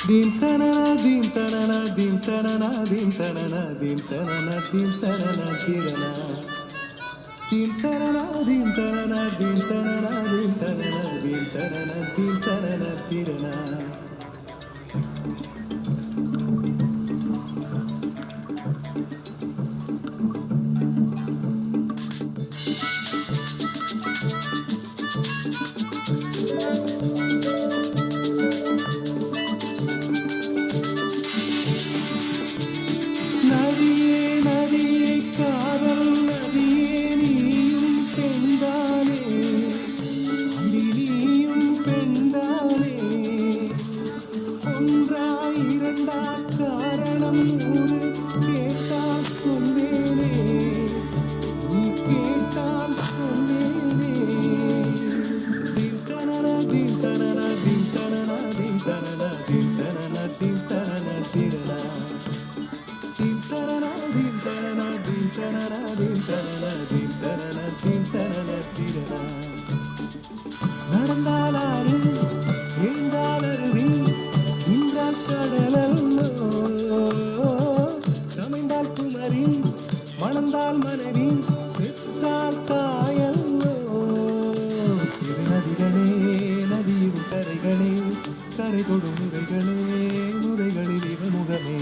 Dim tanana dim tanana dim tanana dim tanana dim tanana dim tanana tirana. Dim tanana dim tanana dim tanana dim tanana dim tanana dim tanana tirana. நதியே நதியே காதல் நதியே நீயும் பெண்தானே அடி நீயும் பெண்தானே ஒன்றா இரண்டா காரணம் நூறு கேட்டால் சொல்வேனே நீ கேட்டால் சொல்வேனே தின் தனன தின் தனன தின் தனன தின் தனன தின் தனன தின் தனன திரனா dim tarana dim tarana dim tarana dim tarana dim tarana dim tarana tirana நடந்தால் ஆறு எழுந்தால் அருவி நின்றால் கடலல்லோ சமைந்தால் குமரி மணந்தால் மனைவி பெற்றால் தாயல்லோ சிறு நதிகளே நதியிடும் கரைகளே கரை தொடும் நுரைகளே நுரைகளில் இவ முகமே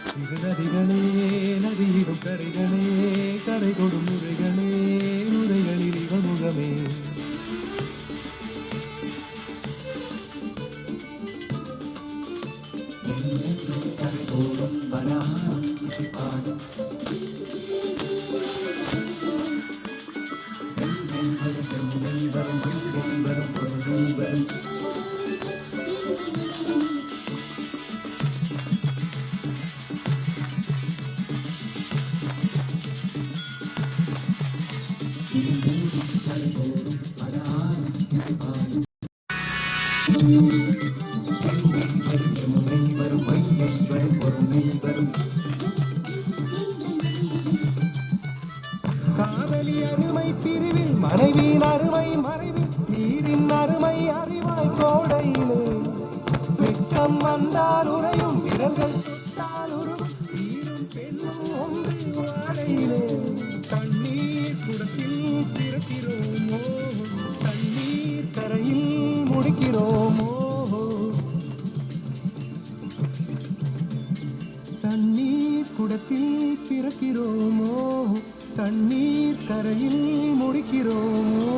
சிறு நதிகளே நதியிடும் கரைகளே கரை தொடும் நுரைகளே நுரைகளில் இவ முகமே கரை தோறும் வராரம் இசைப்பாடும் வரும் வரும் பொருள் வரும் காதலி அருமை பிரிவில் மனைவியின் அருமை மறைவில் நீரின் அருமை அறிவாய் கோடையிலே வெட்கம் வந்தால் உறையும் விரல்கள் தொட்டால் உருவும் நீரும் பெண்ணும் ஒன்று வாழையிலே தண்ணீர் குடத்தில் பிறக்கிறோமோ தண்ணீர் கரையில் முடிக்கிறோமோ தண்ணீர் குடத்தில் பிறக்கிறோமோ தண்ணீர் கரையில் முடிக்கிறோமோ